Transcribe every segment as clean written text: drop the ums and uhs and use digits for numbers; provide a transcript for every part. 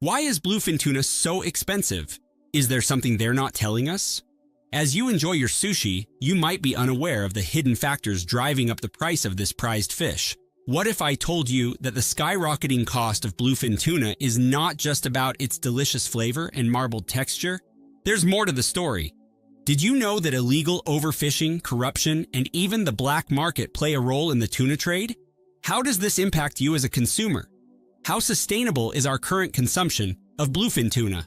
Why is bluefin tuna so expensive? Is there something they're not telling us? As you enjoy your sushi, you might be unaware of the hidden factors driving up the price of this prized fish. What if I told you that the skyrocketing cost of bluefin tuna is not just about its delicious flavor and marbled texture? There's more to the story. Did you know that illegal overfishing, corruption, and even the black market play a role in the tuna trade? How does this impact you as a consumer? How sustainable is our current consumption of bluefin tuna?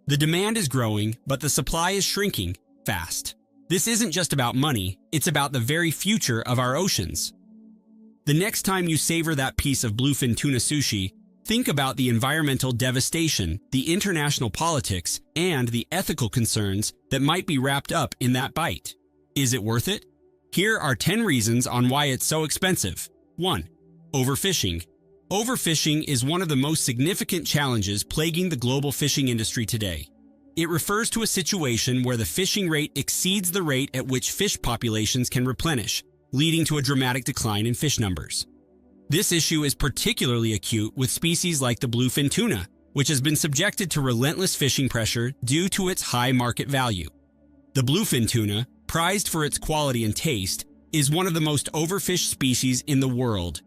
The demand is growing, but the supply is shrinking fast. This isn't just about money, it's about the very future of our oceans. The next time you savor that piece of bluefin tuna sushi, think about the environmental devastation, the international politics, and the ethical concerns that might be wrapped up in that bite. Is it worth it? Here are 10 reasons on why it's so expensive. 1. Overfishing. Overfishing is one of the most significant challenges plaguing the global fishing industry today. It refers to a situation where the fishing rate exceeds the rate at which fish populations can replenish, leading to a dramatic decline in fish numbers. This issue is particularly acute with species like the bluefin tuna, which has been subjected to relentless fishing pressure due to its high market value. The bluefin tuna, prized for its quality and taste, is one of the most overfished species in the world.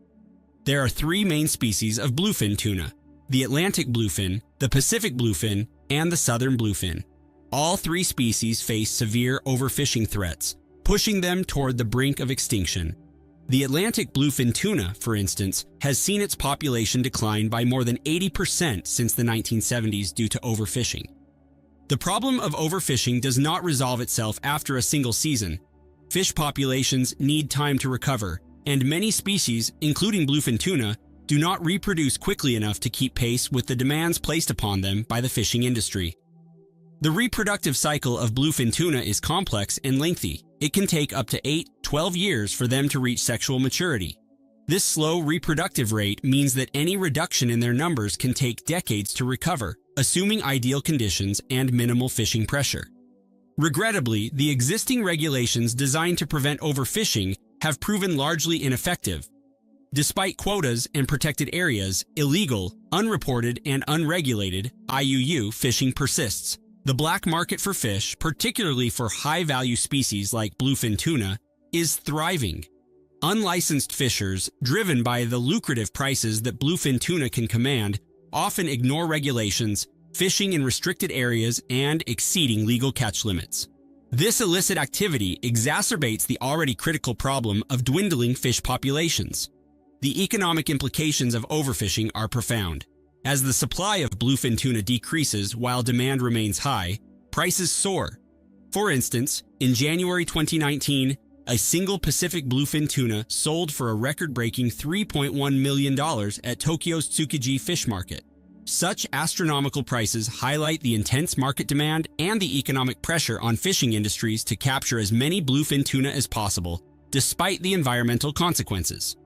There are 3 main species of bluefin tuna: the Atlantic bluefin, the Pacific bluefin, and the southern bluefin. All 3 species face severe overfishing threats, pushing them toward the brink of extinction. The Atlantic bluefin tuna, for instance, has seen its population decline by more than 80% since the 1970s due to overfishing. The problem of overfishing does not resolve itself after a single season. Fish populations need time to recover, and many species, including bluefin tuna, do not reproduce quickly enough to keep pace with the demands placed upon them by the fishing industry. The reproductive cycle of bluefin tuna is complex and lengthy. It can take up to 8-12 years for them to reach sexual maturity. This slow reproductive rate means that any reduction in their numbers can take decades to recover, assuming ideal conditions and minimal fishing pressure. Regrettably, the existing regulations designed to prevent overfishing have proven largely ineffective. Despite quotas and protected areas, illegal, unreported, and unregulated IUU fishing persists. The black market for fish, particularly for high-value species like bluefin tuna, is thriving. Unlicensed fishers, driven by the lucrative prices that bluefin tuna can command, often ignore regulations, fishing in restricted areas, and exceeding legal catch limits. This illicit activity exacerbates the already critical problem of dwindling fish populations. The economic implications of overfishing are profound. As the supply of bluefin tuna decreases while demand remains high, prices soar. For instance, in January 2019, a single Pacific bluefin tuna sold for a record-breaking $3.1 million at Tokyo's Tsukiji fish market. Such astronomical prices highlight the intense market demand and the economic pressure on fishing industries to capture as many bluefin tuna as possible, despite the environmental consequences.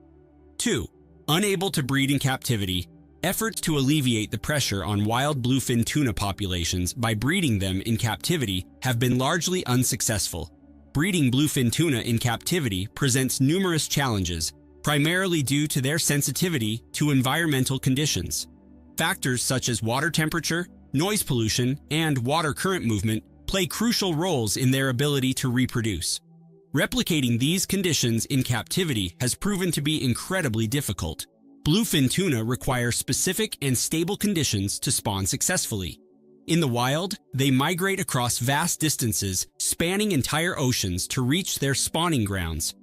2. Unable to breed in captivity. Efforts to alleviate the pressure on wild bluefin tuna populations by breeding them in captivity have been largely unsuccessful. Breeding bluefin tuna in captivity presents numerous challenges, primarily due to their sensitivity to environmental conditions. Factors such as water temperature, noise pollution, and water current movement play crucial roles in their ability to reproduce. Replicating these conditions in captivity has proven to be incredibly difficult. Bluefin tuna require specific and stable conditions to spawn successfully. In the wild, they migrate across vast distances, spanning entire oceans to reach their spawning grounds.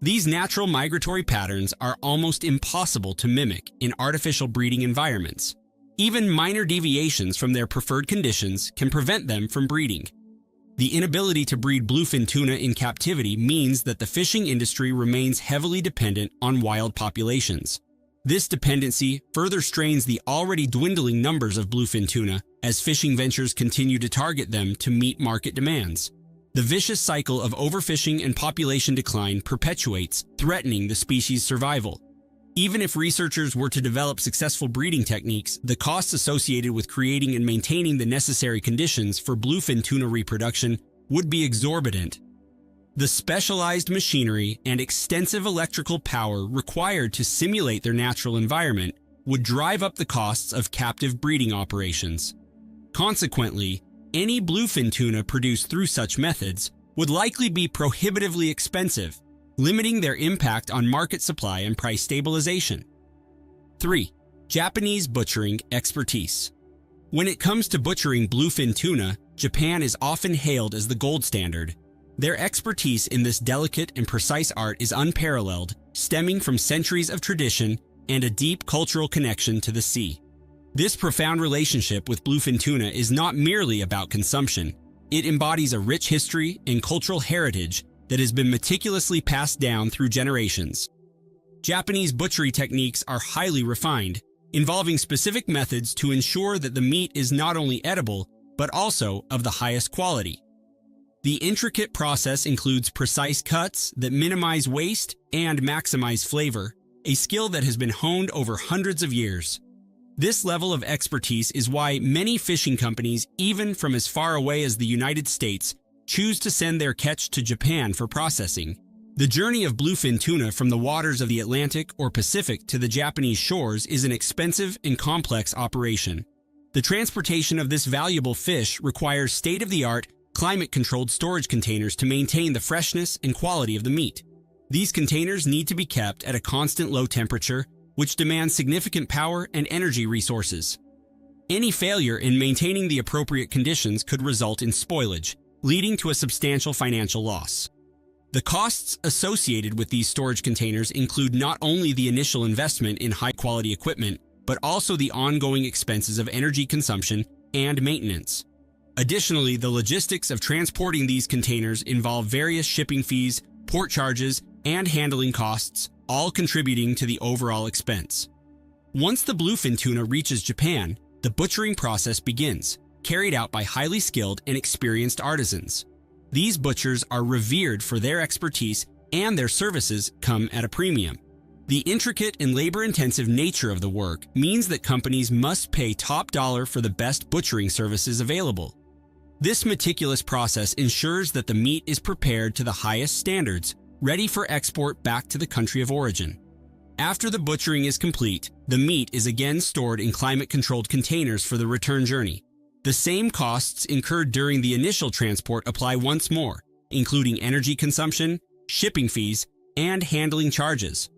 These natural migratory patterns are almost impossible to mimic in artificial breeding environments. Even minor deviations from their preferred conditions can prevent them from breeding. The inability to breed bluefin tuna in captivity means that the fishing industry remains heavily dependent on wild populations. This dependency further strains the already dwindling numbers of bluefin tuna as fishing ventures continue to target them to meet market demands. The vicious cycle of overfishing and population decline perpetuates, threatening the species' survival. Even if researchers were to develop successful breeding techniques, the costs associated with creating and maintaining the necessary conditions for bluefin tuna reproduction would be exorbitant. The specialized machinery and extensive electrical power required to simulate their natural environment would drive up the costs of captive breeding operations. Consequently, any bluefin tuna produced through such methods would likely be prohibitively expensive, limiting their impact on market supply and price stabilization. 3. Japanese butchering expertise. When it comes to butchering bluefin tuna, Japan is often hailed as the gold standard. Their expertise in this delicate and precise art is unparalleled, stemming from centuries of tradition and a deep cultural connection to the sea. This profound relationship with bluefin tuna is not merely about consumption. It embodies a rich history and cultural heritage that has been meticulously passed down through generations. Japanese butchery techniques are highly refined, involving specific methods to ensure that the meat is not only edible, but also of the highest quality. The intricate process includes precise cuts that minimize waste and maximize flavor, a skill that has been honed over hundreds of years. This level of expertise is why many fishing companies, even from as far away as the United States, choose to send their catch to Japan for processing. The journey of bluefin tuna from the waters of the Atlantic or Pacific to the Japanese shores is an expensive and complex operation. The transportation of this valuable fish requires state-of-the-art, climate-controlled storage containers to maintain the freshness and quality of the meat. These containers need to be kept at a constant low temperature, which demands significant power and energy resources. Any failure in maintaining the appropriate conditions could result in spoilage, leading to a substantial financial loss. The costs associated with these storage containers include not only the initial investment in high-quality equipment, but also the ongoing expenses of energy consumption and maintenance. Additionally, the logistics of transporting these containers involve various shipping fees, port charges, and handling costs, all contributing to the overall expense. Once the bluefin tuna reaches Japan, the butchering process begins, carried out by highly skilled and experienced artisans. These butchers are revered for their expertise, and their services come at a premium. The intricate and labor-intensive nature of the work means that companies must pay top dollar for the best butchering services available. This meticulous process ensures that the meat is prepared to the highest standards, ready for export back to the country of origin. After the butchering is complete, the meat is again stored in climate-controlled containers for the return journey. The same costs incurred during the initial transport apply once more, including energy consumption, shipping fees, and handling charges.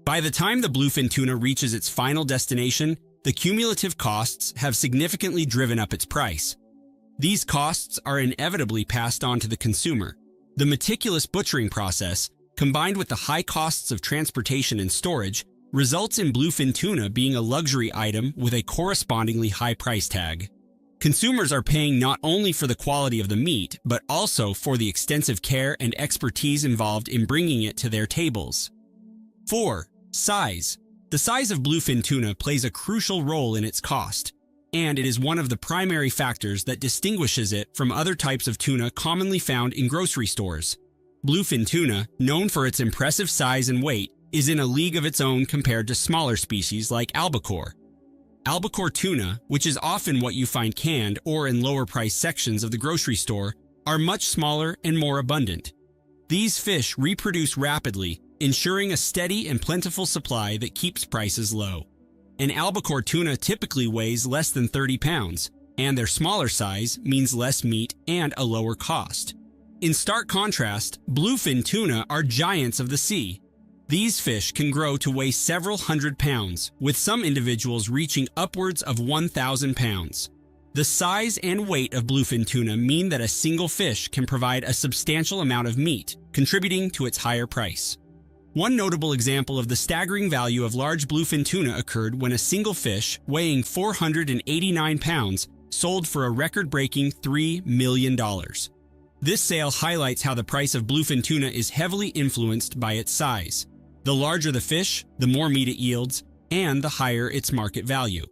By the time the bluefin tuna reaches its final destination, the cumulative costs have significantly driven up its price. These costs are inevitably passed on to the consumer. The meticulous butchering process, combined with the high costs of transportation and storage, results in bluefin tuna being a luxury item with a correspondingly high price tag. Consumers are paying not only for the quality of the meat, but also for the extensive care and expertise involved in bringing it to their tables. 4. Size. The size of bluefin tuna plays a crucial role in its cost, and it is one of the primary factors that distinguishes it from other types of tuna commonly found in grocery stores. Bluefin tuna, known for its impressive size and weight, is in a league of its own compared to smaller species like albacore. Albacore tuna, which is often what you find canned or in lower-priced sections of the grocery store, are much smaller and more abundant. These fish reproduce rapidly, ensuring a steady and plentiful supply that keeps prices low. An albacore tuna typically weighs less than 30 pounds, and their smaller size means less meat and a lower cost. In stark contrast, bluefin tuna are giants of the sea. These fish can grow to weigh several hundred pounds, with some individuals reaching upwards of 1,000 pounds. The size and weight of bluefin tuna mean that a single fish can provide a substantial amount of meat, contributing to its higher price. One notable example of the staggering value of large bluefin tuna occurred when a single fish, weighing 489 pounds, sold for a record-breaking $3 million. This sale highlights how the price of bluefin tuna is heavily influenced by its size. The larger the fish, the more meat it yields, and the higher its market value.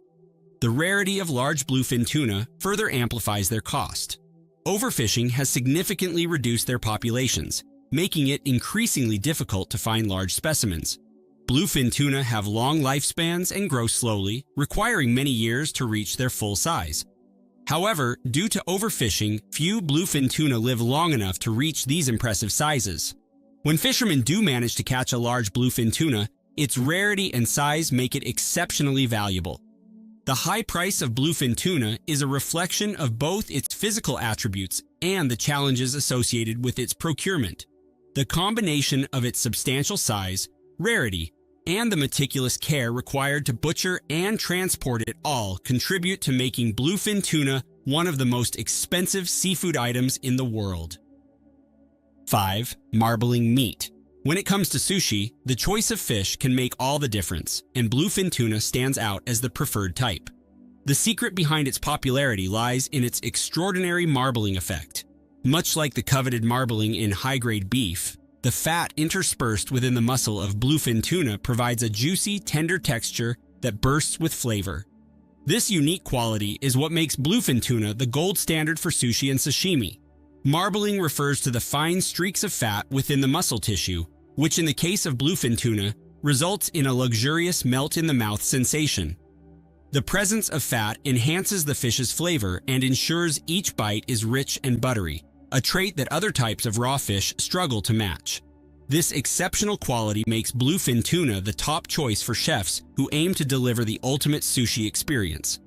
The rarity of large bluefin tuna further amplifies their cost. Overfishing has significantly reduced their populations, making it increasingly difficult to find large specimens. Bluefin tuna have long lifespans and grow slowly, requiring many years to reach their full size. However, due to overfishing, few bluefin tuna live long enough to reach these impressive sizes. When fishermen do manage to catch a large bluefin tuna, its rarity and size make it exceptionally valuable. The high price of bluefin tuna is a reflection of both its physical attributes and the challenges associated with its procurement. The combination of its substantial size, rarity, and the meticulous care required to butcher and transport it all contribute to making bluefin tuna one of the most expensive seafood items in the world. 5. Marbling meat. When it comes to sushi, the choice of fish can make all the difference, and bluefin tuna stands out as the preferred type. The secret behind its popularity lies in its extraordinary marbling effect. Much like the coveted marbling in high-grade beef, the fat interspersed within the muscle of bluefin tuna provides a juicy, tender texture that bursts with flavor. This unique quality is what makes bluefin tuna the gold standard for sushi and sashimi. Marbling refers to the fine streaks of fat within the muscle tissue, which in the case of bluefin tuna results in a luxurious melt-in-the-mouth sensation. The presence of fat enhances the fish's flavor and ensures each bite is rich and buttery, a trait that other types of raw fish struggle to match. This exceptional quality makes bluefin tuna the top choice for chefs who aim to deliver the ultimate sushi experience.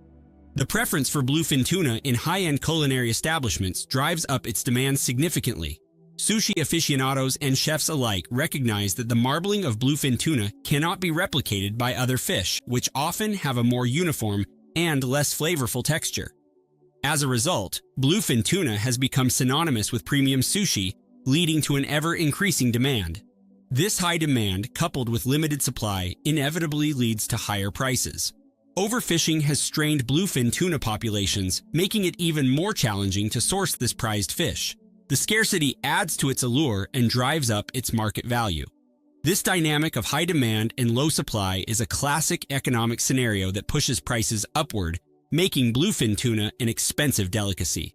The preference for bluefin tuna in high-end culinary establishments drives up its demand significantly. Sushi aficionados and chefs alike recognize that the marbling of bluefin tuna cannot be replicated by other fish, which often have a more uniform and less flavorful texture. As a result, bluefin tuna has become synonymous with premium sushi, leading to an ever-increasing demand. This high demand, coupled with limited supply, inevitably leads to higher prices. Overfishing has strained bluefin tuna populations, making it even more challenging to source this prized fish. The scarcity adds to its allure and drives up its market value. This dynamic of high demand and low supply is a classic economic scenario that pushes prices upward, making bluefin tuna an expensive delicacy.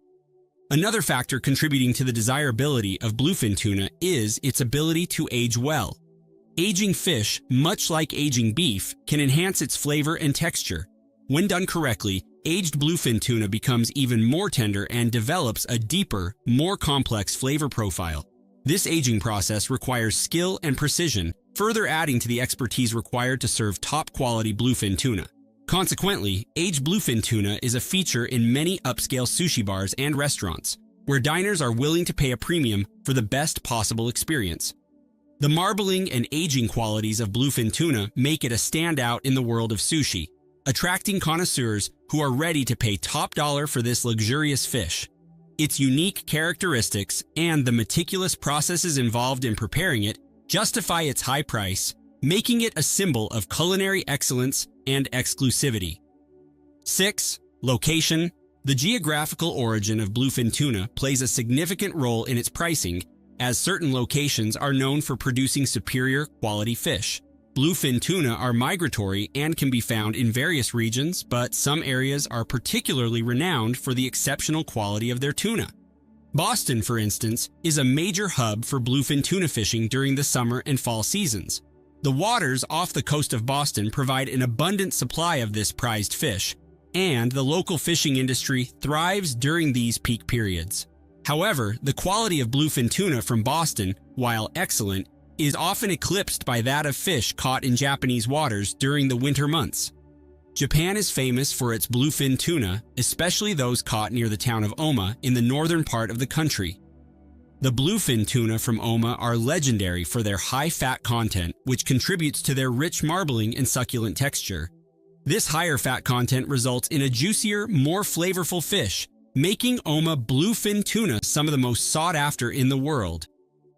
Another factor contributing to the desirability of bluefin tuna is its ability to age well. Aging fish, much like aging beef, can enhance its flavor and texture. When done correctly, aged bluefin tuna becomes even more tender and develops a deeper, more complex flavor profile. This aging process requires skill and precision, further adding to the expertise required to serve top-quality bluefin tuna. Consequently, aged bluefin tuna is a feature in many upscale sushi bars and restaurants, where diners are willing to pay a premium for the best possible experience. The marbling and aging qualities of bluefin tuna make it a standout in the world of sushi, attracting connoisseurs who are ready to pay top dollar for this luxurious fish. Its unique characteristics and the meticulous processes involved in preparing it justify its high price, making it a symbol of culinary excellence and exclusivity. 6. Location. The geographical origin of bluefin tuna plays a significant role in its pricing, as certain locations are known for producing superior quality fish. Bluefin tuna are migratory and can be found in various regions, but some areas are particularly renowned for the exceptional quality of their tuna. Boston, for instance, is a major hub for bluefin tuna fishing during the summer and fall seasons. The waters off the coast of Boston provide an abundant supply of this prized fish, and the local fishing industry thrives during these peak periods. However, the quality of bluefin tuna from Boston, while excellent, is often eclipsed by that of fish caught in Japanese waters during the winter months. Japan is famous for its bluefin tuna, especially those caught near the town of Oma in the northern part of the country. The bluefin tuna from Oma are legendary for their high fat content, which contributes to their rich marbling and succulent texture. This higher fat content results in a juicier, more flavorful fish, making Oma bluefin tuna some of the most sought after in the world.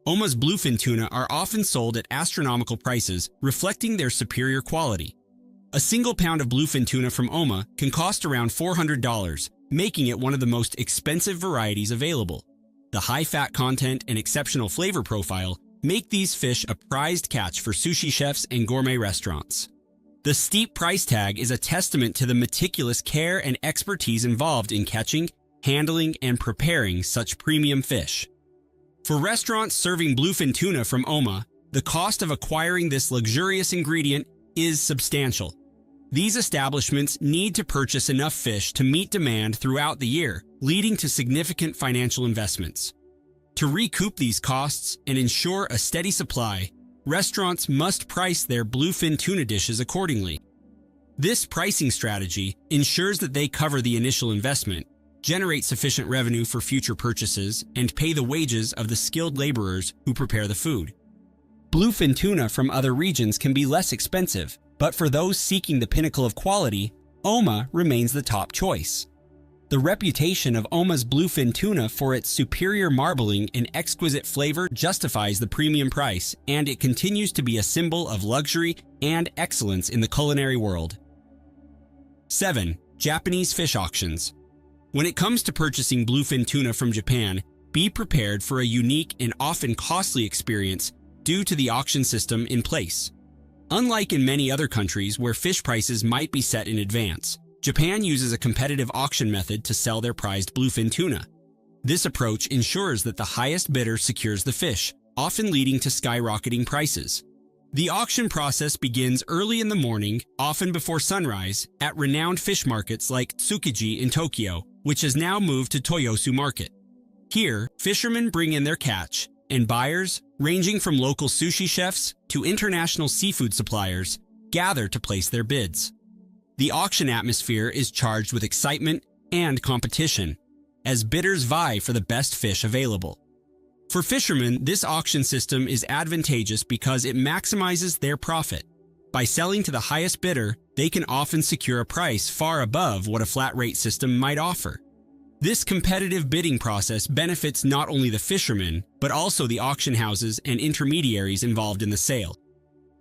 Oma's bluefin tuna are often sold at astronomical prices, reflecting their superior quality. A single pound of bluefin tuna from Oma can cost around $400, making it one of the most expensive varieties available. The high fat content and exceptional flavor profile make these fish a prized catch for sushi chefs and gourmet restaurants. The steep price tag is a testament to the meticulous care and expertise involved in catching, handling, and preparing such premium fish. For restaurants serving bluefin tuna from Oma, the cost of acquiring this luxurious ingredient is substantial. These establishments need to purchase enough fish to meet demand throughout the year, leading to significant financial investments. To recoup these costs and ensure a steady supply, restaurants must price their bluefin tuna dishes accordingly. This pricing strategy ensures that they cover the initial investment, generate sufficient revenue for future purchases, and pay the wages of the skilled laborers who prepare the food. Bluefin tuna from other regions can be less expensive, but for those seeking the pinnacle of quality, Oma remains the top choice. The reputation of Oma's bluefin tuna for its superior marbling and exquisite flavor justifies the premium price, and it continues to be a symbol of luxury and excellence in the culinary world. 7. Japanese fish auctions. When it comes to purchasing bluefin tuna from Japan, be prepared for a unique and often costly experience due to the auction system in place. Unlike in many other countries where fish prices might be set in advance, Japan uses a competitive auction method to sell their prized bluefin tuna. This approach ensures that the highest bidder secures the fish, often leading to skyrocketing prices. The auction process begins early in the morning, often before sunrise, at renowned fish markets like Tsukiji in Tokyo, which has now moved to Toyosu Market. Here, fishermen bring in their catch, and buyers, ranging from local sushi chefs to international seafood suppliers, gather to place their bids. The auction atmosphere is charged with excitement and competition, as bidders vie for the best fish available. For fishermen, this auction system is advantageous because it maximizes their profit. By selling to the highest bidder, they can often secure a price far above what a flat rate system might offer. This competitive bidding process benefits not only the fishermen, but also the auction houses and intermediaries involved in the sale.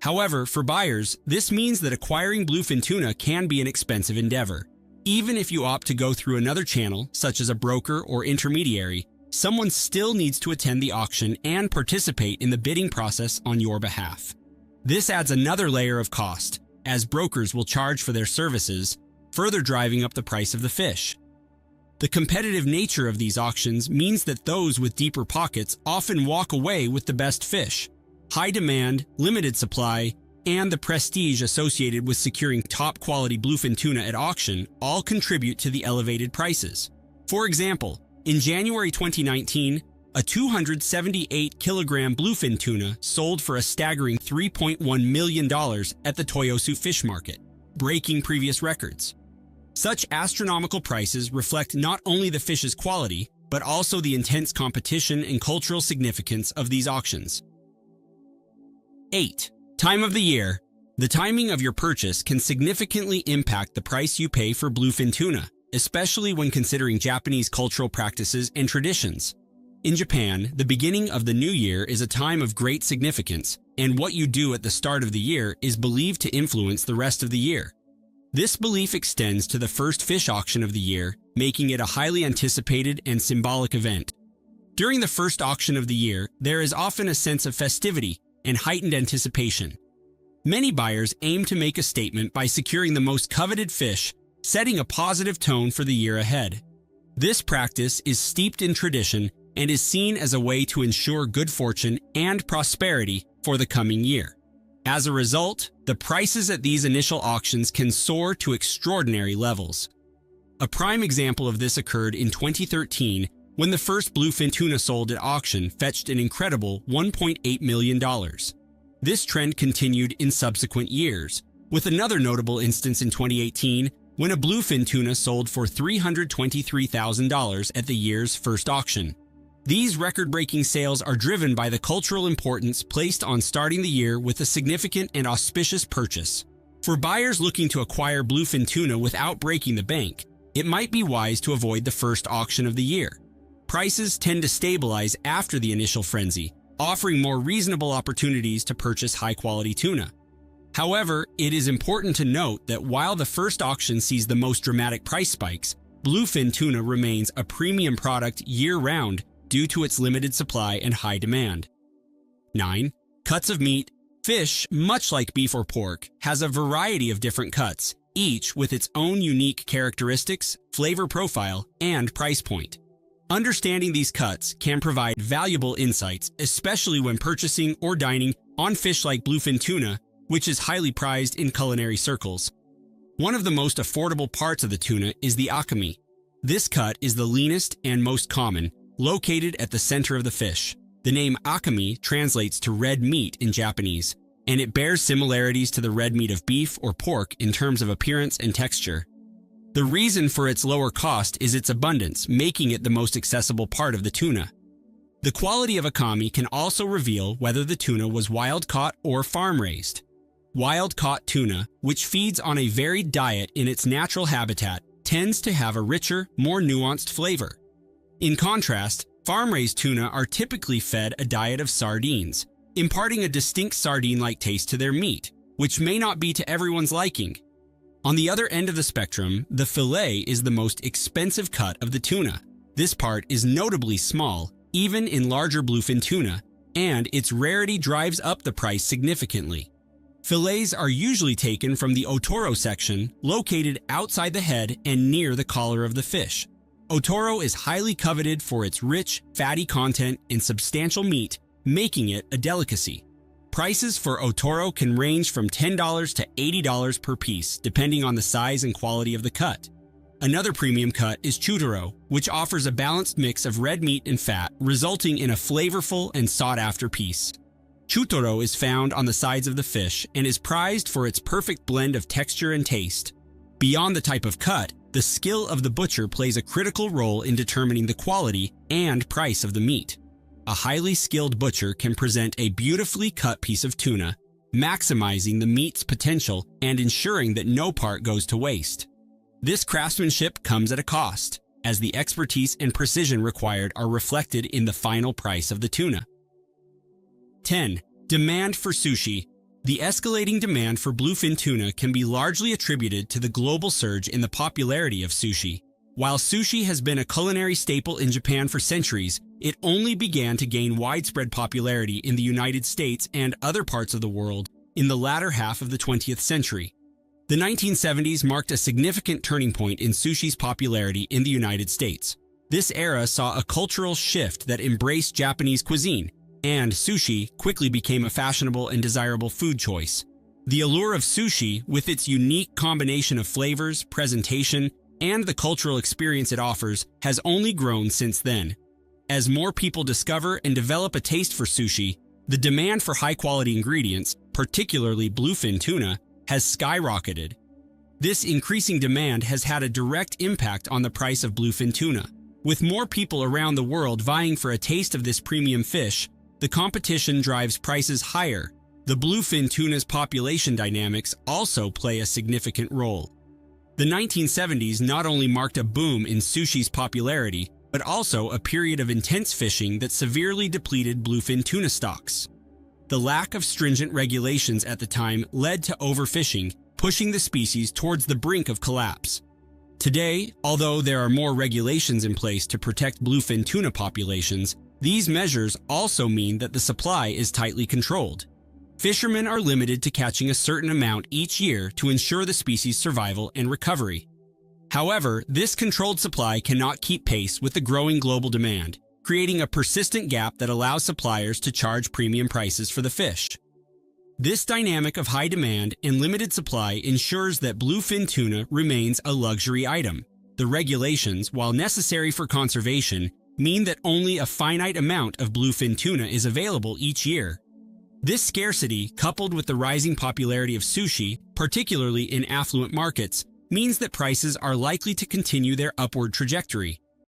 However, for buyers, this means that acquiring bluefin tuna can be an expensive endeavor. Even if you opt to go through another channel, such as a broker or intermediary, someone still needs to attend the auction and participate in the bidding process on your behalf. This adds another layer of cost, as brokers will charge for their services, further driving up the price of the fish. The competitive nature of these auctions means that those with deeper pockets often walk away with the best fish. High demand, limited supply, and the prestige associated with securing top-quality bluefin tuna at auction all contribute to the elevated prices. For example, in January 2019, a 278-kilogram bluefin tuna sold for a staggering $3.1 million at the Toyosu Fish Market, breaking previous records. Such astronomical prices reflect not only the fish's quality, but also the intense competition and cultural significance of these auctions. 8. Time of the year. The timing of your purchase can significantly impact the price you pay for bluefin tuna, especially when considering Japanese cultural practices and traditions. In Japan, the beginning of the new year is a time of great significance, and what you do at the start of the year is believed to influence the rest of the year. This belief extends to the first fish auction of the year, making it a highly anticipated and symbolic event. During the first auction of the year, there is often a sense of festivity and heightened anticipation. Many buyers aim to make a statement by securing the most coveted fish, setting a positive tone for the year ahead. This practice is steeped in tradition and is seen as a way to ensure good fortune and prosperity for the coming year. As a result, the prices at these initial auctions can soar to extraordinary levels. A prime example of this occurred in 2013 when the first bluefin tuna sold at auction fetched an incredible $1.8 million. This trend continued in subsequent years, with another notable instance in 2018 when a bluefin tuna sold for $323,000 at the year's first auction. These record-breaking sales are driven by the cultural importance placed on starting the year with a significant and auspicious purchase. For buyers looking to acquire bluefin tuna without breaking the bank, it might be wise to avoid the first auction of the year. Prices tend to stabilize after the initial frenzy, offering more reasonable opportunities to purchase high-quality tuna. However, it is important to note that while the first auction sees the most dramatic price spikes, bluefin tuna remains a premium product year-round due to its limited supply and high demand. 9. Cuts of meat. Fish, much like beef or pork, has a variety of different cuts, each with its own unique characteristics, flavor profile, and price point. Understanding these cuts can provide valuable insights, especially when purchasing or dining on fish like bluefin tuna, which is highly prized in culinary circles. One of the most affordable parts of the tuna is the akami. This cut is the leanest and most common, located at the center of the fish. The name akami translates to red meat in Japanese, and it bears similarities to the red meat of beef or pork in terms of appearance and texture. The reason for its lower cost is its abundance, making it the most accessible part of the tuna. The quality of akami can also reveal whether the tuna was wild-caught or farm-raised. Wild-caught tuna, which feeds on a varied diet in its natural habitat, tends to have a richer, more nuanced flavor. In contrast, farm-raised tuna are typically fed a diet of sardines, imparting a distinct sardine-like taste to their meat, which may not be to everyone's liking. On the other end of the spectrum, the fillet is the most expensive cut of the tuna. This part is notably small, even in larger bluefin tuna, and its rarity drives up the price significantly. Fillets are usually taken from the otoro section, located outside the head and near the collar of the fish. Otoro is highly coveted for its rich, fatty content and substantial meat, making it a delicacy. Prices for otoro can range from $10 to $80 per piece, depending on the size and quality of the cut. Another premium cut is chutoro, which offers a balanced mix of red meat and fat, resulting in a flavorful and sought-after piece. Chutoro is found on the sides of the fish and is prized for its perfect blend of texture and taste. Beyond the type of cut, the skill of the butcher plays a critical role in determining the quality and price of the meat. A highly skilled butcher can present a beautifully cut piece of tuna, maximizing the meat's potential and ensuring that no part goes to waste. This craftsmanship comes at a cost, as the expertise and precision required are reflected in the final price of the tuna. 10. Demand for sushi. The escalating demand for bluefin tuna can be largely attributed to the global surge in the popularity of sushi. While sushi has been a culinary staple in Japan for centuries, it only began to gain widespread popularity in the United States and other parts of the world in the latter half of the 20th century. The 1970s marked a significant turning point in sushi's popularity in the United States. This era saw a cultural shift that embraced Japanese cuisine, and sushi quickly became a fashionable and desirable food choice. The allure of sushi, with its unique combination of flavors, presentation, and the cultural experience it offers, has only grown since then. As more people discover and develop a taste for sushi, the demand for high-quality ingredients, particularly bluefin tuna, has skyrocketed. This increasing demand has had a direct impact on the price of bluefin tuna. With more people around the world vying for a taste of this premium fish, the competition drives prices higher. The bluefin tuna's population dynamics also play a significant role. The 1970s not only marked a boom in sushi's popularity, but also a period of intense fishing that severely depleted bluefin tuna stocks. The lack of stringent regulations at the time led to overfishing, pushing the species towards the brink of collapse. Today, although there are more regulations in place to protect bluefin tuna populations, these measures also mean that the supply is tightly controlled. Fishermen are limited to catching a certain amount each year to ensure the species' survival and recovery. However, this controlled supply cannot keep pace with the growing global demand, creating a persistent gap that allows suppliers to charge premium prices for the fish. This dynamic of high demand and limited supply ensures that bluefin tuna remains a luxury item. The regulations, while necessary for conservation, mean that only a finite amount of bluefin tuna is available each year. This scarcity, coupled with the rising popularity of sushi, particularly in affluent markets, means that prices are likely to continue their upward trajectory.